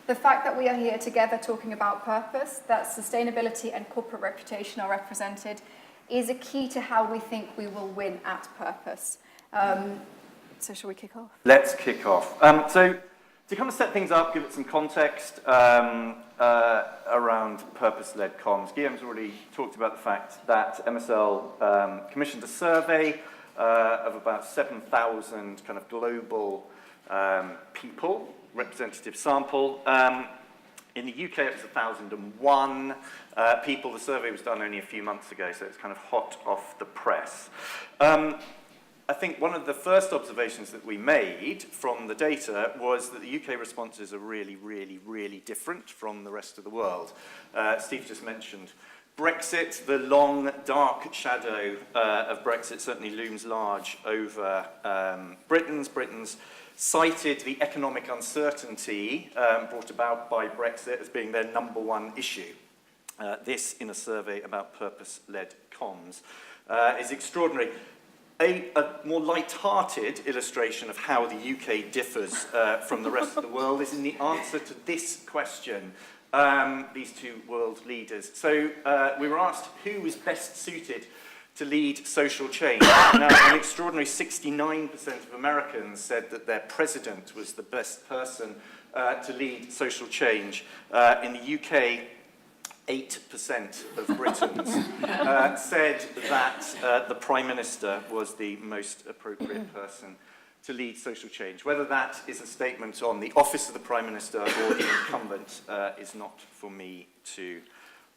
The fact that we are here together talking about purpose, that sustainability and corporate reputation are represented, is a key to how we think we will win at purpose. So shall we kick off? Let's kick off. So to kind of set things up, give it some context around purpose-led comms. Guillaume's already talked about the fact that MSL commissioned a survey of about 7,000 kind of global people, representative sample. In the UK, it was 1,001 people. The survey was done only a few months ago, so it's kind of hot off the press. I think one of the first observations that we made from the data was that the UK responses are really, really, really different from the rest of the world. Steve just mentioned Brexit. The long, dark shadow of Brexit certainly looms large over Britain's cited the economic uncertainty brought about by Brexit as being their #1 issue. This, in a survey about purpose-led comms, is extraordinary. A more light-hearted illustration of how the UK differs from the rest of the world is in the answer to this question, these two world leaders. So we were asked who was best suited to lead social change. Now, an extraordinary 69% of Americans said that their president was the best person to lead social change. In the UK, 8% of Britons said that the Prime Minister was the most appropriate person to lead social change. Whether that is a statement on the office of the Prime Minister or the incumbent is not for me to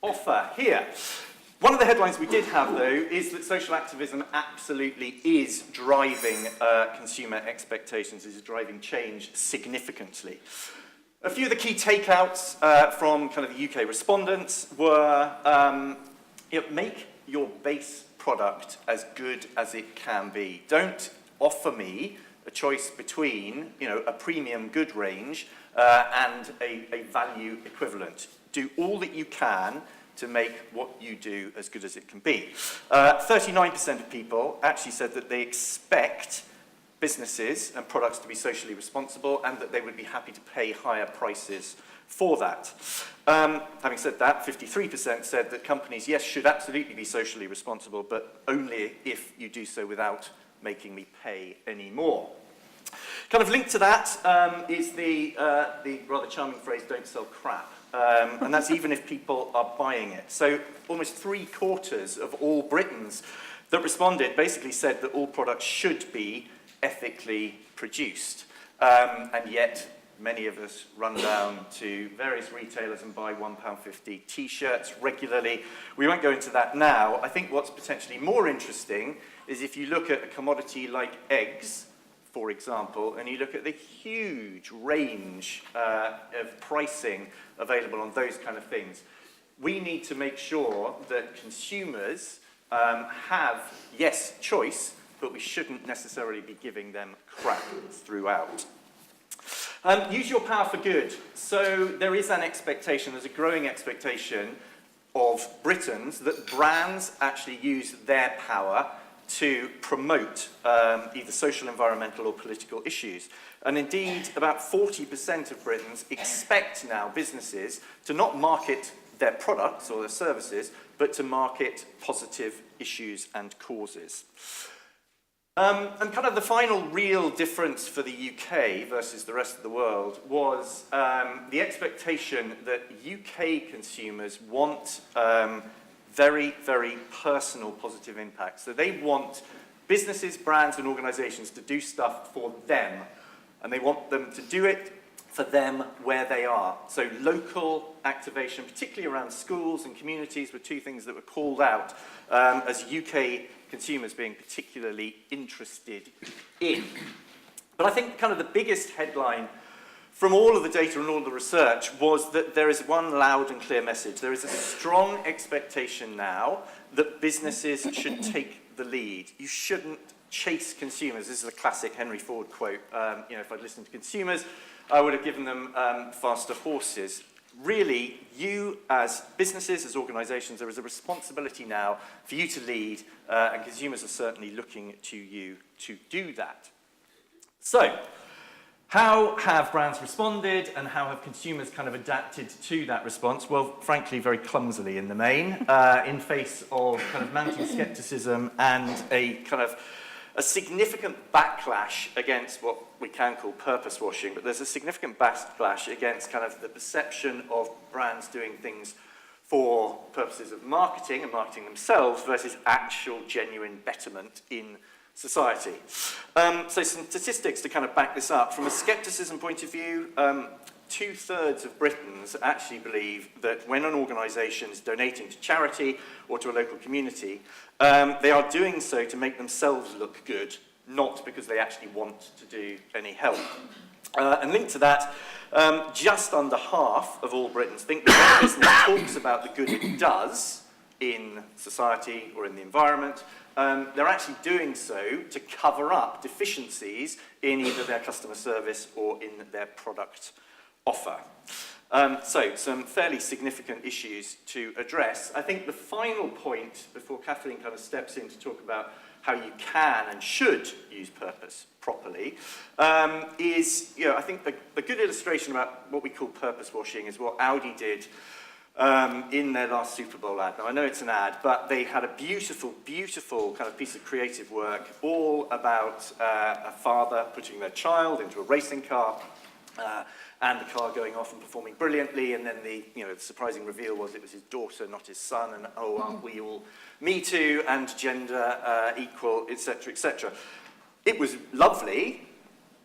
offer here. One of the headlines we did have, though, is that social activism absolutely is driving consumer expectations, is driving change significantly. A few of the key takeouts from kind of the UK respondents were, make your base product as good as it can be. Don't offer me a choice between, a premium good range and a value equivalent. Do all that you can to make what you do as good as it can be. 39% of people actually said that they expect businesses and products to be socially responsible and that they would be happy to pay higher prices for that. Having said that, 53% said that companies, yes, should absolutely be socially responsible, but only if you do so without making me pay any more. Kind of linked to that is the rather charming phrase, don't sell crap. And that's even if people are buying it. So almost 3/4 of all Britons that responded basically said that all products should be ethically produced. And yet, many of us run down to various retailers and buy £1.50 t-shirts regularly. We won't go into that now. I think what's potentially more interesting is if you look at a commodity like eggs, for example, and you look at the huge range of pricing available on those kind of things, we need to make sure that consumers have, yes, choice, but we shouldn't necessarily be giving them crap throughout. Use your power for good. So there is an expectation, there's a growing expectation of Britons that brands actually use their power to promote either social, environmental or political issues. And indeed, about 40% of Britons expect now businesses to not market their products or their services, but to market positive issues and causes. And kind of the final real difference for the UK versus the rest of the world was the expectation that UK consumers want very, very personal positive impact. So they want businesses, brands and organisations to do stuff for them, and they want them to do it for them where they are. So local activation, particularly around schools and communities, were two things that were called out as UK consumers being particularly interested in. But I think kind of the biggest headline from all of the data and all of the research was that there is one loud and clear message. There is a strong expectation now that businesses should take the lead. You shouldn't chase consumers. This is a classic Henry Ford quote. If I'd listened to consumers, I would have given them faster horses. Really, you as businesses, as organisations, there is a responsibility now for you to lead, and consumers are certainly looking to you to do that. So, How have brands responded and how have consumers kind of adapted to that response? Well, frankly, very clumsily in the main, in face of kind of mounting skepticism and a kind of a significant backlash against what we can call purpose washing, but there's a significant backlash against kind of the perception of brands doing things for purposes of marketing and marketing themselves versus actual genuine betterment in society. So some statistics to kind of back this up. From a skepticism point of view, 2/3 of Britons actually believe that when an organisation is donating to charity or to a local community, they are doing so to make themselves look good, not because they actually want to do any help. And linked to that, just under half of all Britons think that when a business talks about the good it does in society or in the environment, they're actually doing so to cover up deficiencies in either their customer service or in their product offer. So some fairly significant issues to address. I think the final point, before Kathleen kind of steps in to talk about how you can and should use purpose properly, is, I think the good illustration about what we call purpose washing is what Audi did in their last Super Bowl ad. Now, I know it's an ad, but they had a beautiful, beautiful kind of piece of creative work all about a father putting their child into a racing car, and the car going off and performing brilliantly, and then the surprising reveal was it was his daughter, not his son, and oh, aren't we all Me Too and gender equal, etc., etc. It was lovely,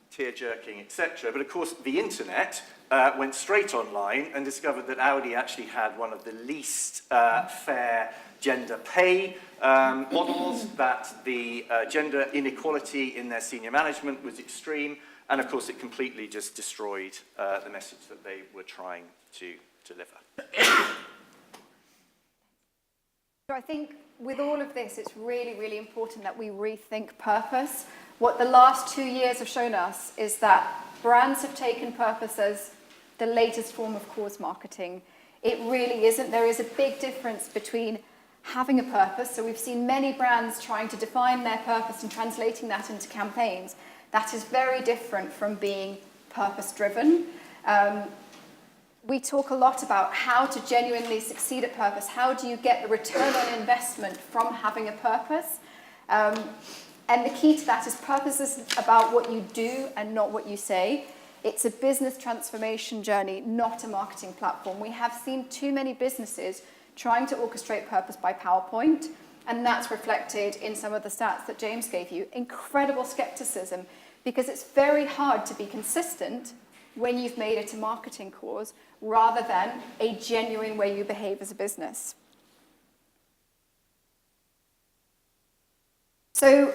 tear-jerking, etc., but of course the internet went straight online and discovered that Audi actually had one of the least fair gender pay models, that the gender inequality in their senior management was extreme, and of course it completely just destroyed the message that they were trying to deliver. So I think with all of this, it's really, really important that we rethink purpose. What the last 2 years have shown us is that brands have taken purpose as the latest form of cause marketing. It really isn't. There is a big difference between having a purpose. So we've seen many brands trying to define their purpose and translating that into campaigns. That is very different from being purpose-driven. We talk a lot about how to genuinely succeed at purpose. How do you get the return on investment from having a purpose? And the key to that is purpose is about what you do and not what you say. It's a business transformation journey, not a marketing platform. We have seen too many businesses trying to orchestrate purpose by PowerPoint, and that's reflected in some of the stats that James gave you. Incredible skepticism, because it's very hard to be consistent when you've made it a marketing cause rather than a genuine way you behave as a business. So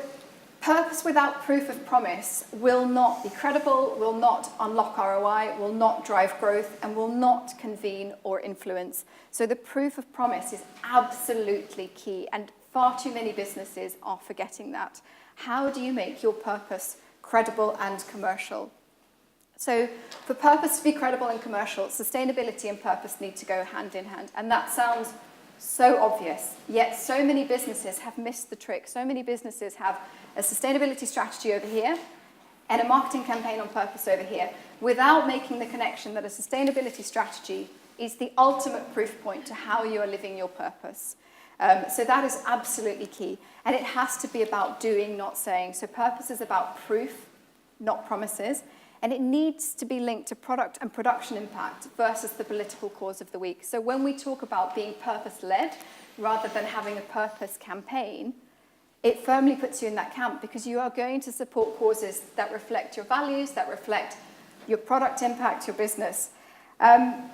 purpose without proof of promise will not be credible, will not unlock ROI, will not drive growth, and will not convene or influence. So the proof of promise is absolutely key, and far too many businesses are forgetting that. How do you make your purpose credible and commercial? So for purpose to be credible and commercial, sustainability and purpose need to go hand in hand. And that sounds so obvious, yet so many businesses have missed the trick. So many businesses have a sustainability strategy over here and a marketing campaign on purpose over here, without making the connection that a sustainability strategy is the ultimate proof point to how you are living your purpose. So that is absolutely key. And it has to be about doing, not saying. So purpose is about proof, not promises. And it needs to be linked to product and production impact versus the political cause of the week. So when we talk about being purpose-led rather than having a purpose campaign, it firmly puts you in that camp, because you are going to support causes that reflect your values, that reflect your product impact, your business. And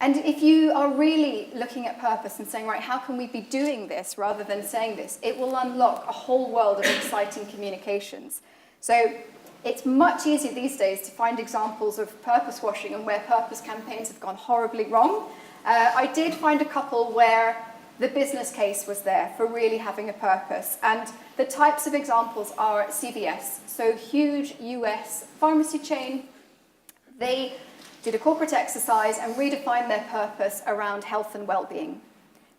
if you are really looking at purpose and saying, right, how can we be doing this rather than saying this, it will unlock a whole world of exciting communications. So it's much easier these days to find examples of purpose washing and where purpose campaigns have gone horribly wrong. I did find a couple where the business case was there for really having a purpose. And the types of examples are CVS, so huge US pharmacy chain. They did a corporate exercise and redefined their purpose around health and well-being.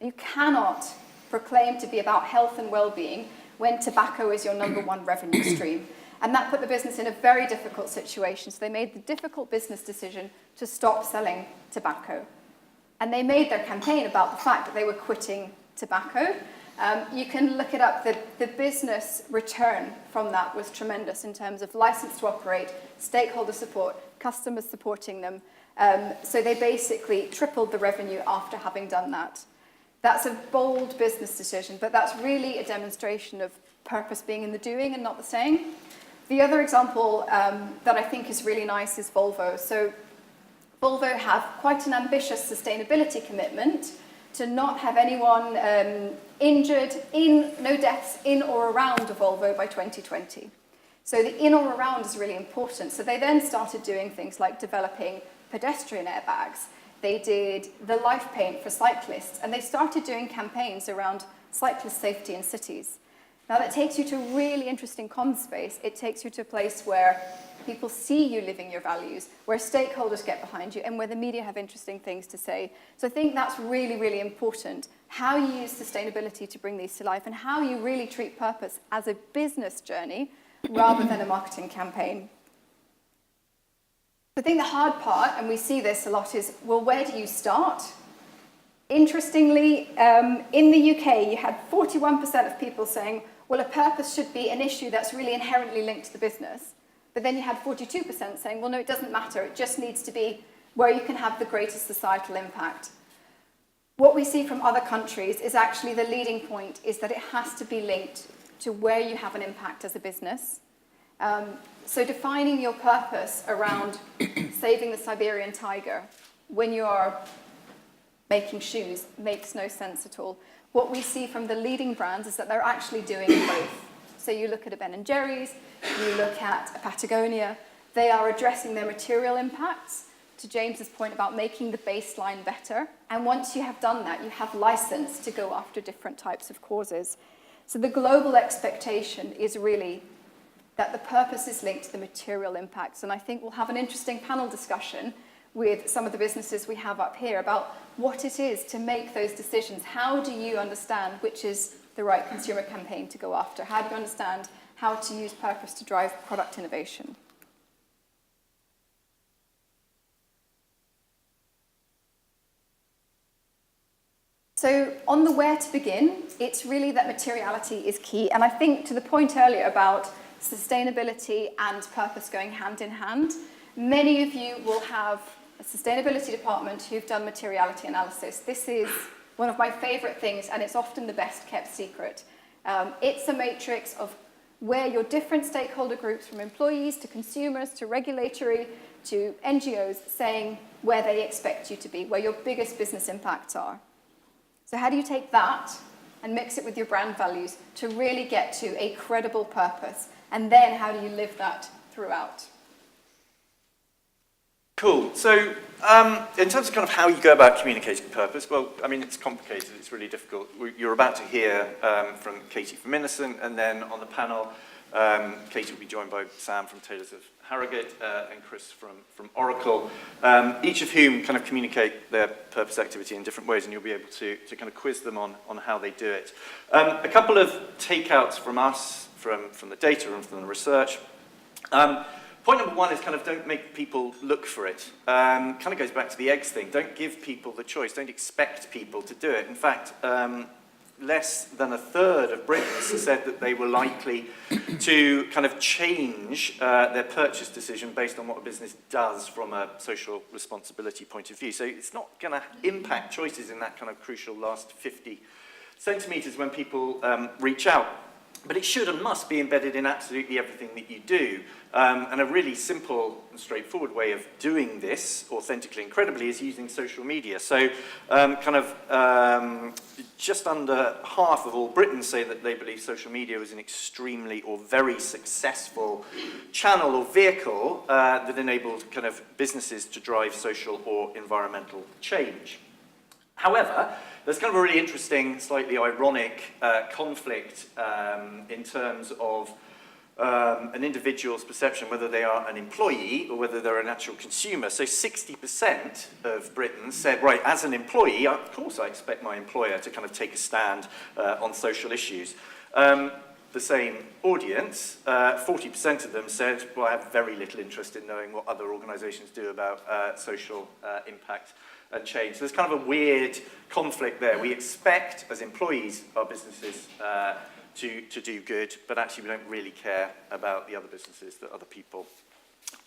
You cannot proclaim to be about health and well-being when tobacco is your number one revenue stream. And that put the business in a very difficult situation. So they made the difficult business decision to stop selling tobacco. And they made their campaign about the fact that they were quitting tobacco. You can look it up. The business return from that was tremendous in terms of license to operate, stakeholder support, customers supporting them. So they basically tripled the revenue after having done that. That's a bold business decision, but that's really a demonstration of purpose being in the doing and not the saying. The other example that I think is really nice is Volvo. So Volvo have quite an ambitious sustainability commitment to not have anyone injured, no deaths in or around a Volvo by 2020. So the in or around is really important. So they then started doing things like developing pedestrian airbags. They did the life paint for cyclists, and they started doing campaigns around cyclist safety in cities. Now that takes you to a really interesting comms space. It takes you to a place where people see you living your values, where stakeholders get behind you, and where the media have interesting things to say. So I think that's really, really important, how you use sustainability to bring these to life and how you really treat purpose as a business journey rather than a marketing campaign. I think the hard part, and we see this a lot, is, well, where do you start? Interestingly, in the UK, you had 41% of people saying, well, a purpose should be an issue that's really inherently linked to the business. But then you had 42% saying, well, no, it doesn't matter. It just needs to be where you can have the greatest societal impact. What we see from other countries is actually the leading point is that it has to be linked to where you have an impact as a business. So defining your purpose around saving the Siberian tiger when you are making shoes makes no sense at all. What we see from the leading brands is that they're actually doing both. So you look at a Ben & Jerry's, you look at a Patagonia, they are addressing their material impacts, to James's point about making the baseline better. And once you have done that, you have license to go after different types of causes. So the global expectation is really that the purpose is linked to the material impacts. And I think we'll have an interesting panel discussion with some of the businesses we have up here about what it is to make those decisions. How do you understand which is the right consumer campaign to go after? How do you understand how to use purpose to drive product innovation? So on the where to begin, it's really that materiality is key. And I think to the point earlier about sustainability and purpose going hand in hand, many of you will have a sustainability department who've done materiality analysis. This is one of my favorite things, and it's often the best kept secret. It's a matrix of where your different stakeholder groups, from employees to consumers to regulatory to NGOs, saying where they expect you to be, where your biggest business impacts are. So how do you take that and mix it with your brand values to really get to a credible purpose? And then how do you live that throughout? Cool. So in terms of kind of how you go about communicating purpose, well, I mean, it's complicated. It's really difficult. You're about to hear from Katie from Innocent, and then on the panel, Katie will be joined by Sam from Taylors of Harrogate and Chris from Oracle, each of whom kind of communicate their purpose activity in different ways, and you'll be able to kind of quiz them on how they do it. A couple of takeouts from us, from the data and from the research. Point number one is kind of don't make people look for it. Kind of goes back to the eggs thing. Don't give people the choice. Don't expect people to do it. In fact, less than a third of Britons said that they were likely to kind of change their purchase decision based on what a business does from a social responsibility point of view. So it's not going to impact choices in that kind of crucial last 50 centimetres when people reach out. But it should and must be embedded in absolutely everything that you do. And a really simple and straightforward way of doing this, authentically and credibly, is using social media. So just under half of all Britons say that they believe social media is an extremely or very successful channel or vehicle that enables kind of businesses to drive social or environmental change. However, there's kind of a really interesting, slightly ironic conflict in terms of an individual's perception, whether they are an employee or whether they're an actual consumer. So 60% of Britons said, right, as an employee, of course I expect my employer to kind of take a stand on social issues. the same audience, 40% of them said, well, I have very little interest in knowing what other organisations do about social impact and change. So there's kind of a weird conflict there. We expect, as employees, our businesses to do good, but actually we don't really care about the other businesses that other people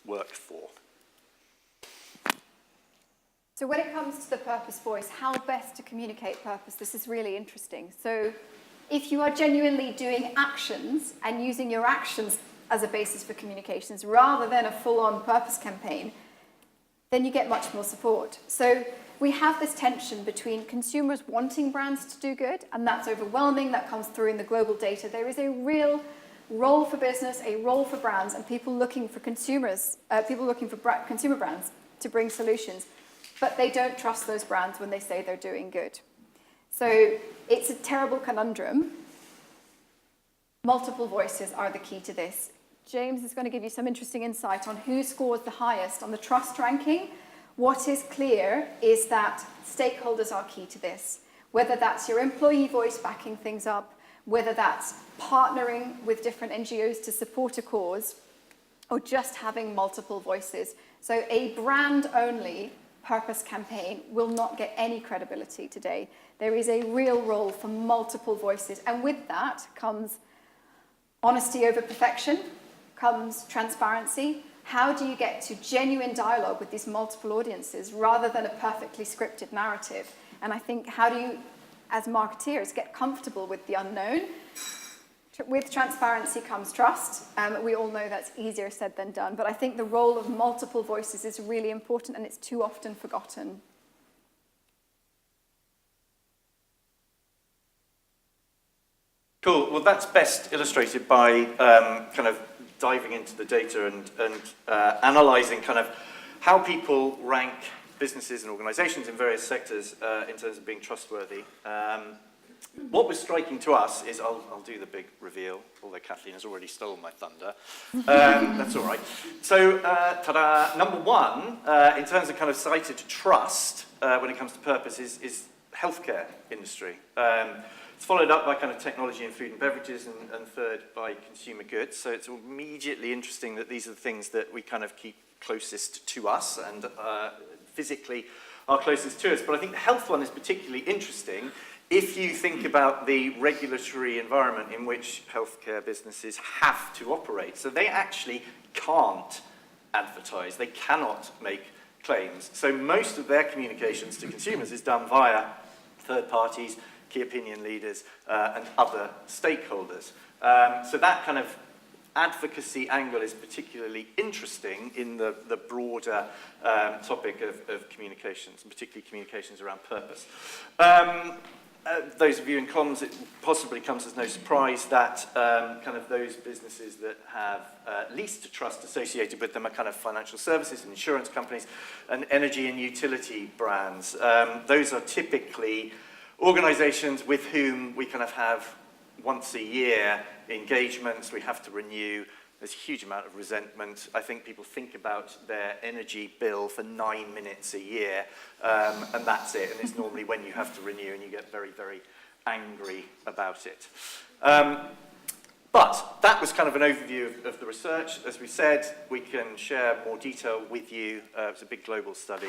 work for. So when it comes to the purpose voice, how best to communicate purpose, this is really interesting. So if you are genuinely doing actions and using your actions as a basis for communications rather than a full-on purpose campaign, then you get much more support. So we have this tension between consumers wanting brands to do good, and that's overwhelming, that comes through in the global data. There is a real role for business, a role for brands, and people looking for consumer brands to bring solutions. But they don't trust those brands when they say they're doing good. So it's a terrible conundrum. Multiple voices are the key to this. James is going to give you some interesting insight on who scores the highest on the trust ranking. What is clear is that stakeholders are key to this. Whether that's your employee voice backing things up, whether that's partnering with different NGOs to support a cause, or just having multiple voices. So a brand-only purpose campaign will not get any credibility today. There is a real role for multiple voices, and with that comes honesty over perfection, comes transparency. How do you get to genuine dialogue with these multiple audiences rather than a perfectly scripted narrative? And I think, how do you, as marketeers, get comfortable with the unknown? With transparency comes trust. We all know that's easier said than done, but I think the role of multiple voices is really important, and it's too often forgotten. Cool. Well, that's best illustrated by kind of diving into the data and analysing kind of how people rank businesses and organisations in various sectors in terms of being trustworthy. What was striking to us is, I'll do the big reveal, although Kathleen has already stolen my thunder. That's all right. So, ta-da, number one, in terms of kind of cited trust when it comes to purpose is healthcare industry. It's followed up by kind of technology and food and beverages, and third by consumer goods. So it's immediately interesting that these are the things that we kind of keep closest to us and physically are closest to us. But I think the health one is particularly interesting if you think about the regulatory environment in which healthcare businesses have to operate. So they actually can't advertise, they cannot make claims. So most of their communications to consumers is done via third parties, key opinion leaders, and other stakeholders. So that kind of advocacy angle is particularly interesting in the broader topic of communications, and particularly communications around purpose. Those of you in comms, it possibly comes as no surprise that kind of those businesses that have least trust associated with them are kind of financial services and insurance companies and energy and utility brands. Those are typically organisations with whom we kind of have once a year engagements we have to renew. There's a huge amount of resentment. I think people think about their energy bill for 9 minutes a year, and that's it. And it's normally when you have to renew and you get very, very angry about it. But that was kind of an overview of the research. As we said, we can share more detail with you. It's a big global study.